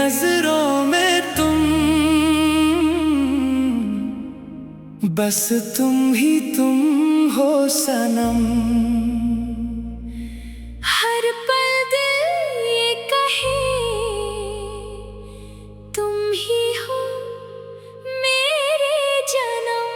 नजरों में तुम, बस तुम ही तुम हो सनम। हर पल दिल ये कहे तुम ही हो मेरे जन्म।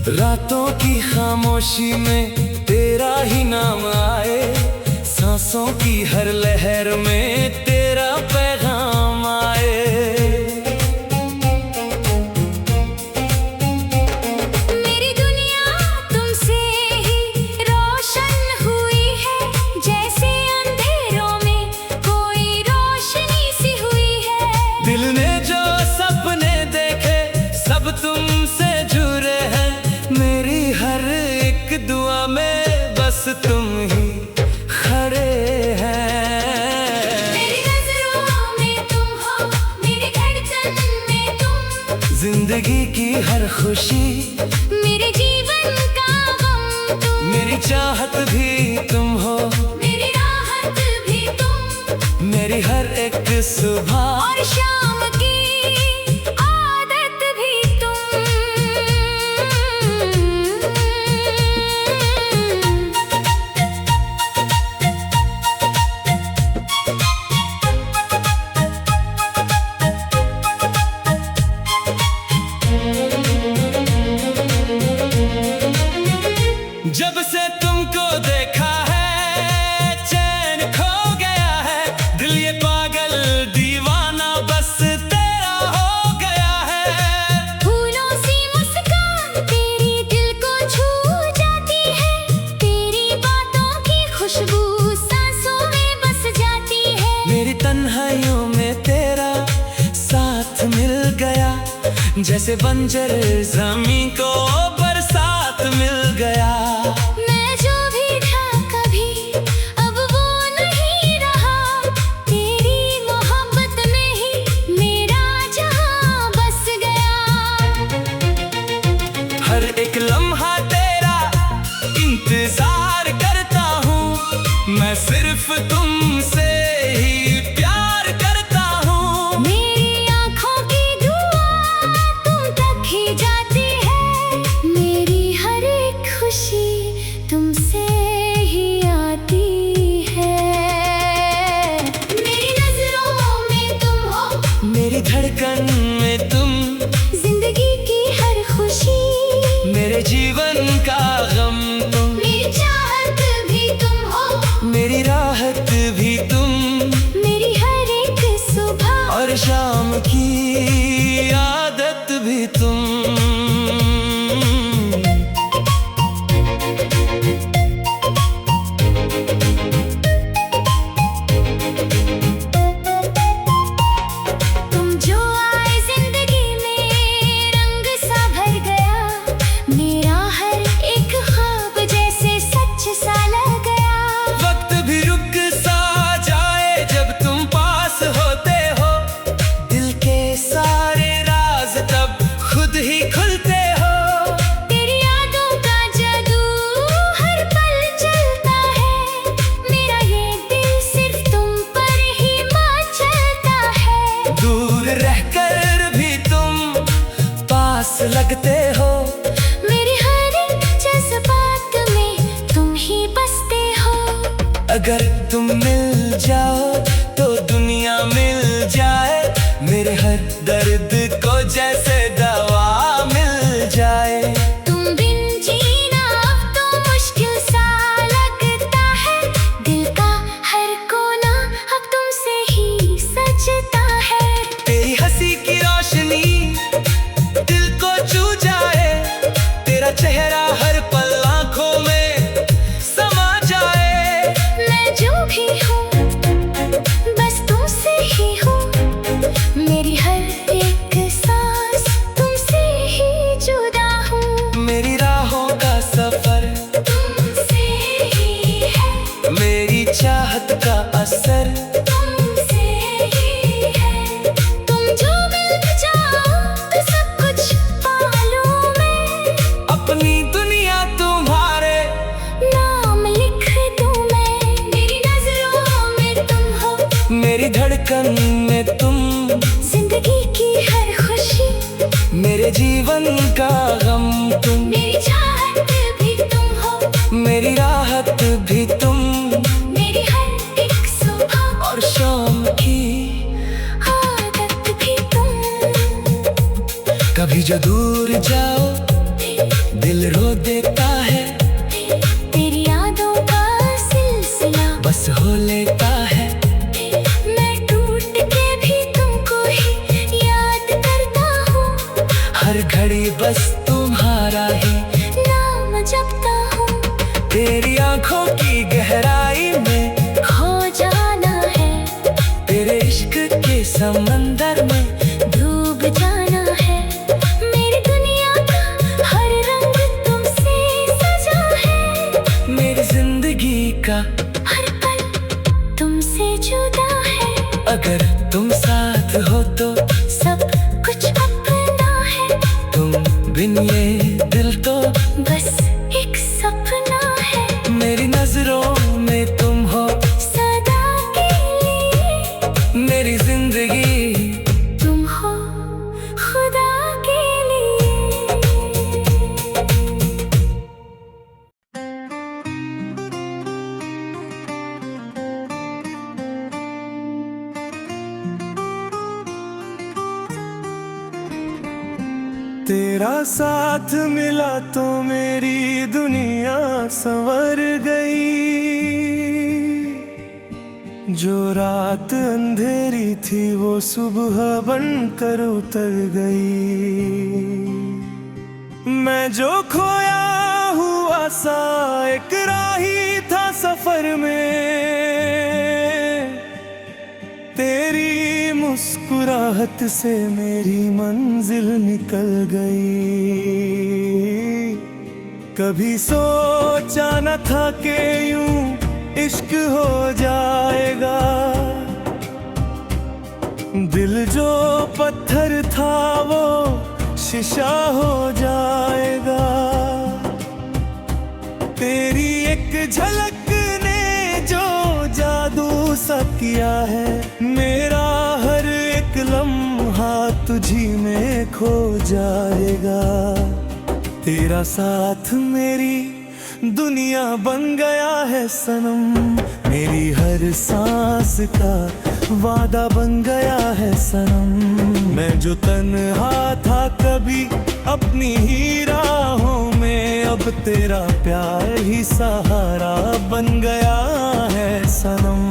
रातों की खामोशी में तेरा ही नाम आए, सांसों की हर लहर में तेरा पैगाम आए। मेरी दुनिया तुमसे ही रोशन हुई है, जैसे अंधेरों में कोई रोशनी सी हुई है। दिल ने जो सपने देखे सब तुमसे जुड़े हैं, मेरी हर एक दुआ में बस तुम ही खड़े हैं। मेरी नजरों में तुम हो, मेरी धड़कन में तुम, जिंदगी की हर खुशी, मेरे जीवन का गम तुम, मेरी चाहत भी तुम हो, मेरी राहत भी तुम, मेरी हर एक सुबह और शाम की आदत भी तुम। जब से तुमको देखा है चैन खो गया है, दिल ये पागल दीवाना बस तेरा हो गया है। फूलों सी मुस्कान तेरी दिल को छू जाती है, तेरी बातों की खुशबू सांसों में बस जाती है। मेरी तन्हाइयों में तेरा साथ मिल गया, जैसे बंजर ज़मीं को बरसात मिल गया। मैं जो भी था कभी अब वो नहीं रहा, तेरी मोहब्बत में ही मेरा जहां बस गया। हर एक लम्हा तेरा इंतजार करता हूँ, मैं सिर्फ तुमसे ही प्यार करता हूँ। मेरी आँखों की दुआ तुम तक ही जाती है, मेरी हर एक खुशी तुमसे ही आती है। मेरी नजरों में तुम हो, मेरी धड़कन में तुम, जिंदगी की हर खुशी, मेरे जीवन का गम तुम, मेरी चाहत भी तुम हो, मेरी राहत भी तुम, मेरी हर एक सुबह और शाम की आदत भी तुम। तुम जो आए जिंदगी में रंग सा भर गया, मेरा हर एक ख्वाब जैसे सच सा लग गया। वक्त भी रुक सा जाए जब तुम पास होते हो, दिल के सारे राज तब खुद ही खुलते हो। तेरी यादों का जादू हर पल चलता है, मेरा ये दिल सिर्फ तुम पर ही मचलता है। दूर रहकर भी तुम पास लगते हो, मेरे हर एक जज्बात में तुम ही बसते हो। अगर तुम मिल जाओ तो दुनिया मिल जाए, मेरे हर दर्द को जैसे दवा मिल जाए। तुम बिन जीना अब तो मुश्किल सा लगता है, दिल का हर कोना अब तुमसे ही सजता है। तेरी हंसी की रोशनी दिल को छू जाए, तेरा चेहरा हर पल आँखों में समा जाए। मैं जो भी हूँ बस तुमसे ही हूँ, मेरी हर एक सांस तुमसे ही जुदा हूँ। धड़कन में तुम, जिंदगी की हर खुशी, मेरे जीवन का गम तुम, मेरी चाहत भी तुम हो, मेरी राहत भी तुम, मेरी हर एक सुबह और शाम की आदत भी तुम। कभी जो दूर जाओ दिल रो देता है, तेरी यादों का सिलसिला बस हो लेता है। मैं टूट के भी तुमको ही याद करता हूँ, हर घड़ी बस तुम्हारा ही नाम जपता हूँ। तेरी आंखों की गहराई में खो जाना है, तेरे इश्क के समंदर में डूब जाना है। मेरी दुनिया का हर रंग तुमसे सजा है, मेरी जिंदगी का हर पल तुमसे जुदा है। अगर तुम साथ हो तो सब कुछ अपना है, तुम बिन ये दिल तो बस एक सपना है। मेरी नजरों में तुम हो सदा के लिए मेरी जिंदगी, तुम हो खुदा के लिए। तेरा साथ मिला तो मेरी दुनिया संवर गई। जो रात अंधेरी थी वो सुबह बनकर उतर गई। मैं जो खोया हुआ सा एक राही था सफर में, तेरी मुस्कुराहट से मेरी मंजिल निकल गई। कभी सोचा न था कि यूं इश्क हो जाएगा। दिल जो पत्थर था वो शीशा हो जाएगा। तेरी एक झलक ने जो जादू सा किया है, मेरा हर एक लम्हा तुझी में खो जाएगा। तेरा साथ मेरी दुनिया बन गया है सनम, मेरी हर सांस का वादा बन गया है सनम। मैं जो तन्हा था कभी अपनी ही राहों में, अब तेरा प्यार ही सहारा बन गया है सनम।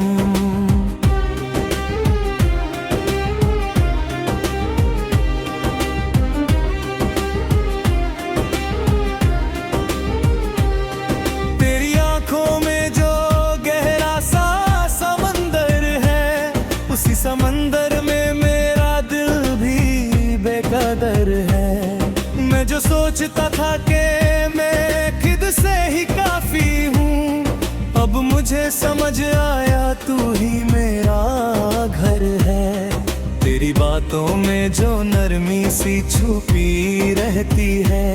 तेरी आंखों में जो गहरा सा समंदर है, उसी समंदर में मेरा दिल भी बेकदर है। मैं जो सोचता था कि मैं खुद से ही काफी हूँ, अब मुझे समझ आया तू ही मेरा घर है। तेरी बातों में जो नरमी सी छुपी रहती है,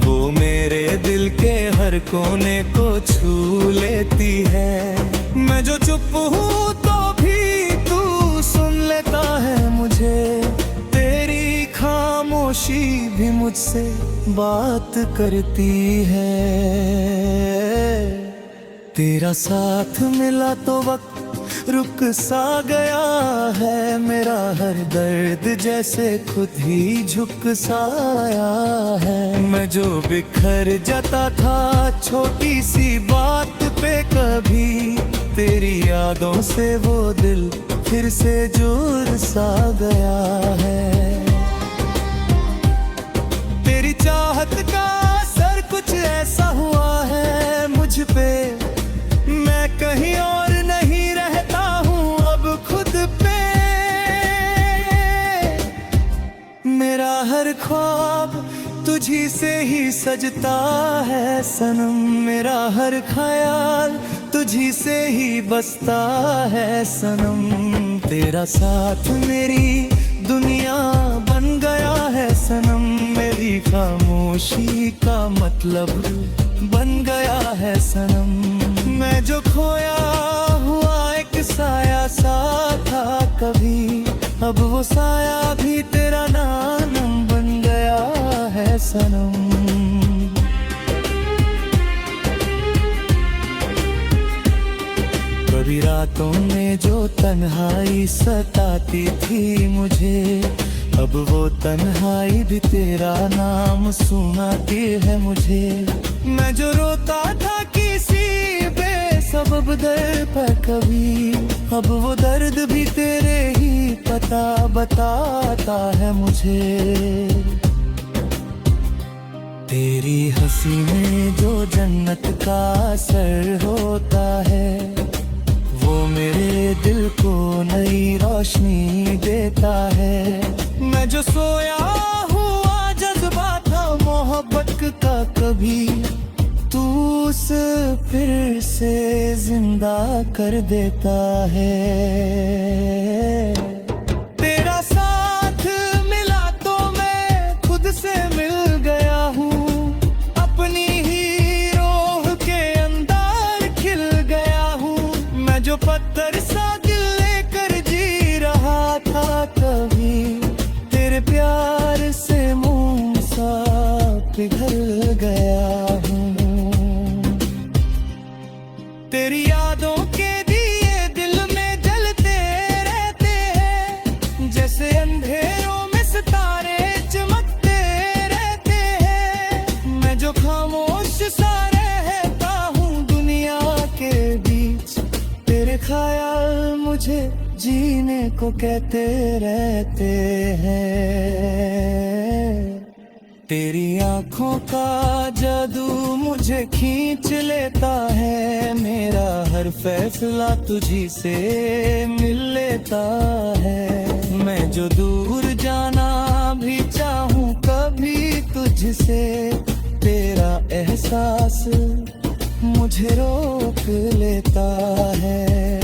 वो मेरे दिल के हर कोने को छू लेती है। मैं जो चुप हूँ तो भी तू सुन लेता है मुझे, तेरी खामोशी भी मुझसे बात करती है। तेरा साथ मिला तो वक्त रुक सा गया है, मेरा हर दर्द जैसे खुद ही झुक सा आया है। मैं जो बिखर जाता था छोटी सी बात पे कभी, तेरी यादों से वो दिल फिर से जुड़ सा गया है। तेरी चाहत का असर कुछ ऐसा हुआ है मुझ पे, मैं कहीं और नहीं रहता हूँ अब खुद पे। मेरा हर ख्वाब तुझी से ही सजता है सनम, मेरा हर ख्याल तुझी से ही बसता है सनम। तेरा साथ मेरी दुनिया बन गया है सनम, मेरी खामोशी का मतलब बन गया है सनम। मैं जो खोया हुआ एक साया सा था कभी, अब वो साया भी तेरा नाम बन गया है सनम। कभी रातों में जो तन्हाई सताती थी मुझे, अब वो तन्हाई भी तेरा नाम सुनाती है मुझे। मैं जो रोता था किसी बेसबब दर्द पर कभी, अब वो दर्द भी तेरे ही पता बताता है मुझे। तेरी हंसी में जो जन्नत का असर होता है, वो मेरे दिल को नई रोशनी देता है। मैं जो सोया हुआ जज्बा था मोहब्बत का कभी, तू उसे फिर से जिंदा कर देता है। तेरा साथ मिला तो मैं खुद से मिल गया हूँ, अपनी ही रोह के अंदर खिल गया हूँ। मैं जो पत्थर सा दिल लेकर जी रहा था कभी, तेरे प्यार से मुंह सा पिघल गया हूँ। तेरी यादों के दिए दिल में जलते रहते हैं, जैसे अंधेरों में सितारे चमकते रहते हैं। मैं जो खामोश सा रहता हूँ दुनिया के बीच, तेरे ख्याल मुझे जीने को कहते रहते हैं। तेरी आंखों का जादू मुझे खींच लेता है, मेरा हर फैसला तुझी से मिल लेता है। मैं जो दूर जाना भी चाहूँ कभी तुझसे, तेरा एहसास मुझे रोक लेता है।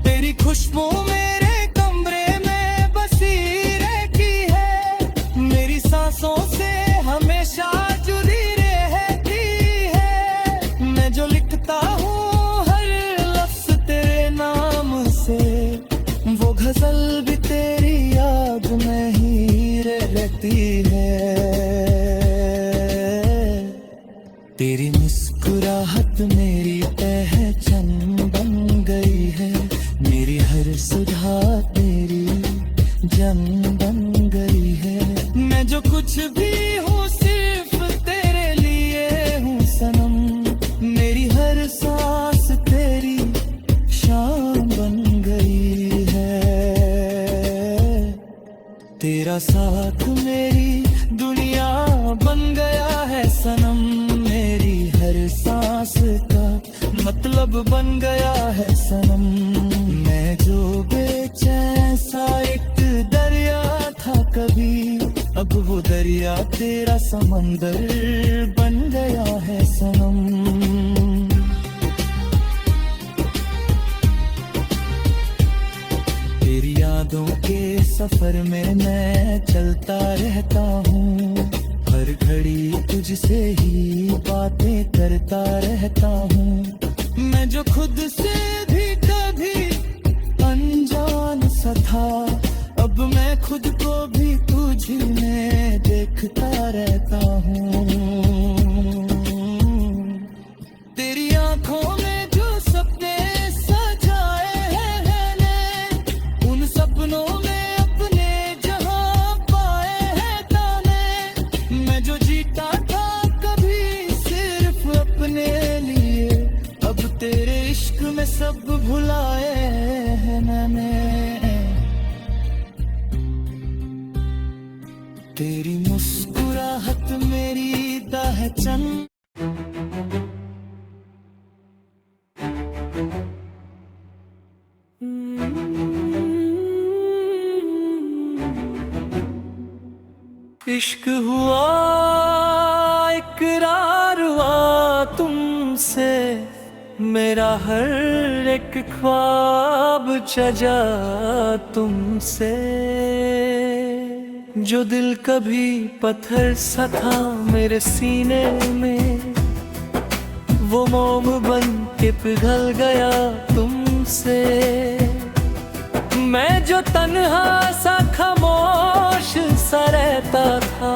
तेरी खुशबू मेरे कमरे में बसी रहती है, मेरी सांसों से हमेशा जुड़ी रहती है। मैं जो लिखता हूँ हर लफ्ज तेरे नाम से, वो गजल भी तेरी याद में ही रहती है। तेरी मुस्कुराहट मेरी पहचान बन गई है, मेरी हर सुधार तेरी जन बन गई है। मैं जो कुछ भी हूँ सिर्फ तेरे लिए हूँ सनम, मेरी हर सांस तेरी शाम बन गई है। तेरा साथ मेरी दुनिया बन गया है सनम, मेरी हर सांस का मतलब बन गया है सनम। मैं जो बेचैन सा एक दरिया था कभी, अब वो दरिया तेरा समंदर बन गया है सनम। तेरी यादों के सफर में मैं चलता रहता हूँ, हर घड़ी तुझसे ही बातें करता रहता हूँ। मैं जो खुद से भी कभी अनजान सा था, अब मैं खुद को भी तुझ में देखता रहता हूँ। तेरी आंखों में जो सपने सजाए हैं मैंने, उन सपनों में अपने जहां पाए हैं ताने। मैं जो जीता था कभी सिर्फ अपने लिए, अब तेरे इश्क में सब भुलाए हैं मैंने। तेरी मुस्कुराहट मेरी पहचान। इश्क हुआ इकरार हुआ तुमसे, मेरा हर एक ख्वाब सजा तुमसे। जो दिल कभी पत्थर सा था मेरे सीने में, वो मोम बन के पिघल गया तुमसे। मैं जो तन्हा सा खामोश सा रहता था,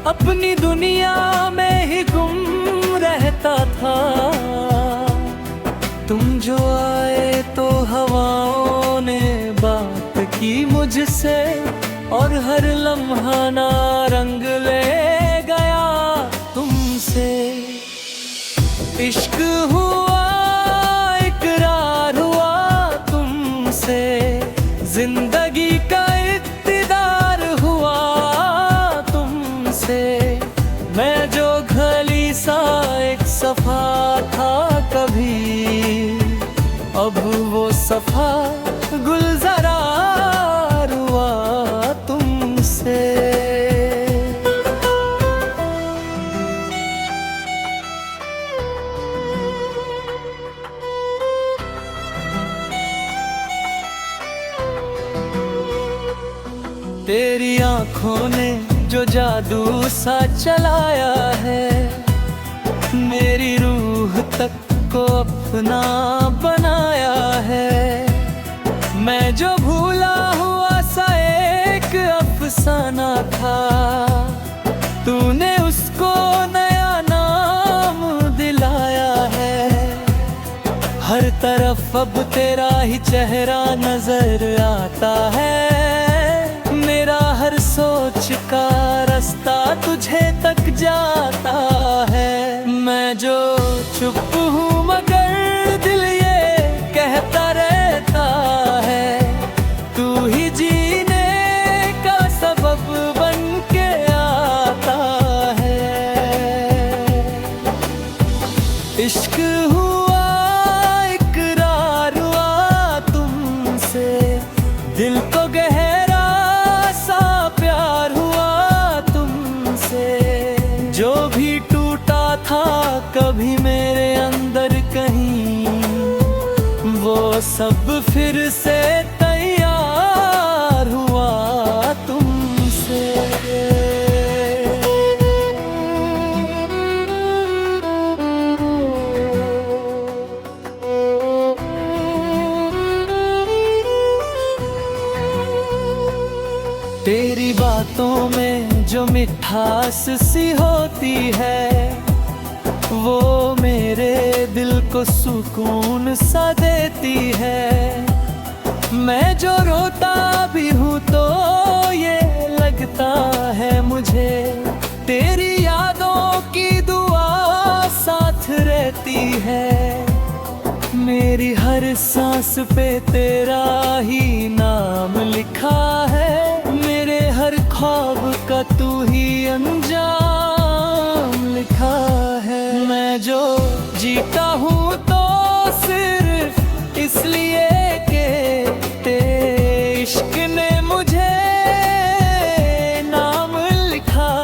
अपनी दुनिया में ही गुम रहता था। तुम जो आए तो हवाओं ने बात की मुझसे, और हर लम्हा ना रंग ले गया तुमसे। इश्क हुआ, इकरार हुआ तुमसे, जिंदगी का इक़्तिदार हुआ तुमसे। मैं जो खली सा एक सफा था कभी, अब वो सफा गुलज़ार हुआ तुमसे। तेरी आँखों ने जो जादू सा चलाया है, मेरी रूह तक को अपना बनाया है। मैं जो भूला हुआ सा एक अफसाना था, तूने उसको नया नाम दिलाया है। हर तरफ अब तेरा ही चेहरा नजर आता है, मेरा हर सोच का रास्ता तुझे तक जाता है। मैं जो चुप हूँ मगर दिल ये कहता रहता है, तू ही जीने का सबब बन के आता है। इश्क हुआ, इकरार हुआ तुमसे, दिल को गहरा सा प्यार हुआ तुमसे। जो भी टूटा था कभी मेरे अंदर कहीं, वो सब फिर से तैयार हुआ तुमसे। तेरी बातों में जो मिठास सी होती है, वो मेरे दिल को सुकून सा देती है। मैं जो रोता भी हूँ तो ये लगता है मुझे, तेरी यादों की दुआ साथ रहती है। मेरी हर सांस पे तेरा ही नाम लिखा है, मेरे हर ख्वाब का तू ही अंजाम लिखा है। मैं जो जीता हूँ तो सिर्फ इसलिए कि तेरे इश्क ने मुझे नाम लिखा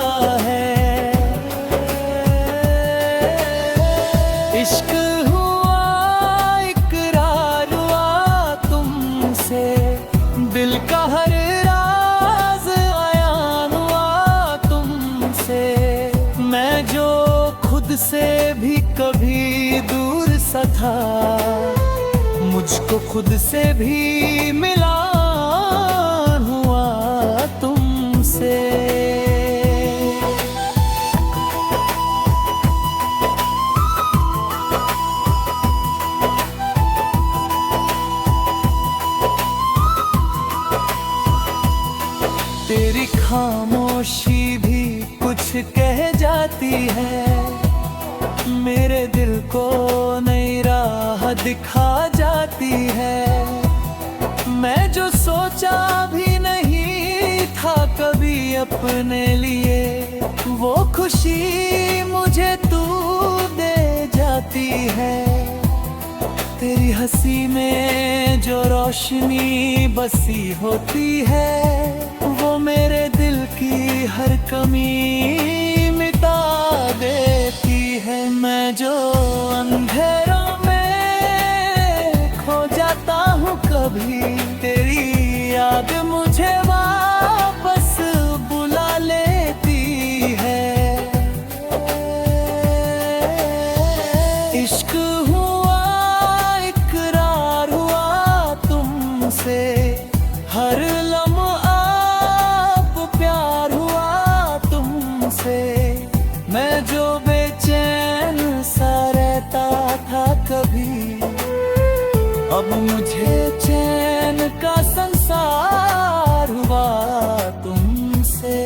है। इश्क हुआ, इकरार हुआ तुमसे, दिल का हर राज अयान हुआ तुमसे। मैं जो खुद से भी कभी दूर सा था, मुझको खुद से भी मिलान हुआ तुमसे। तेरी खामोशी भी कुछ कह जाती है, मेरे दिल को नई राह दिखा जाती है। मैं जो सोचा भी नहीं था कभी अपने लिए, वो खुशी मुझे तू दे जाती है। तेरी हंसी में जो रोशनी बसी होती है, वो मेरे दिल की हर कमी मिटा देती है। मैं जो अंधेरों में खो जाता हूँ कभी, तेरी याद मुझे वापस बुला लेती है। अब मुझे चैन का संसार हुआ तुमसे।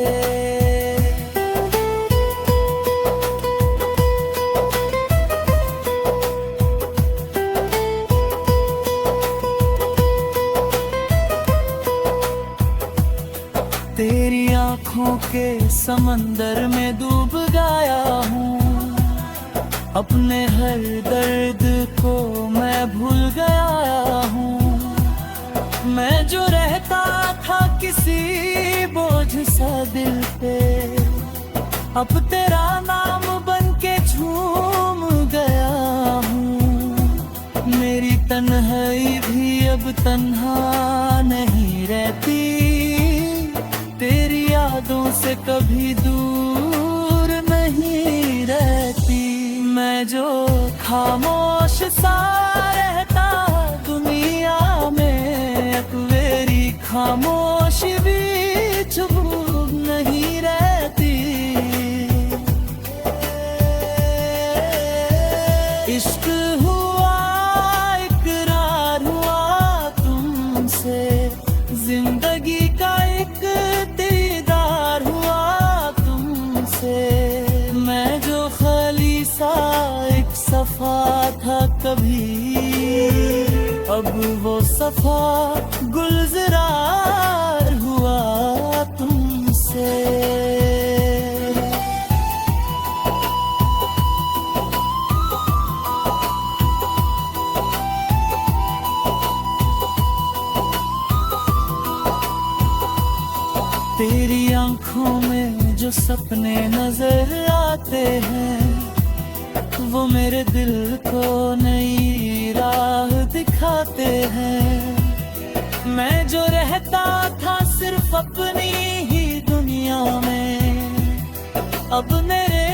तेरी आँखों के समंदर में डूब गया हूँ, अपने हर दर्द को मैं भूल गया हूँ। मैं जो रहता था किसी बोझ सा दिल पे, अब तेरा नाम बन के झूम गया हूँ। मेरी तन्हाई भी अब तन्हा नहीं रहती, तेरी यादों से कभी दूर नहीं रहती। मैं जो खामोश सा रहता दुनिया में, अब मेरी खामोशी भी चुप नहीं रहती। इश्क हुआ इकरार हुआ तुमसे, जिंदगी का एक दीदार हुआ तुमसे। मैं जो खाली सा एक सफा था कभी, अब वो सफा गुलज़ार हुआ तुमसे। तेरी आंखों में जो सपने नजर आते हैं, वो मेरे दिल को नई राह दिखाते हैं। मैं जो रहता था सिर्फ अपनी ही दुनिया में, अब मेरे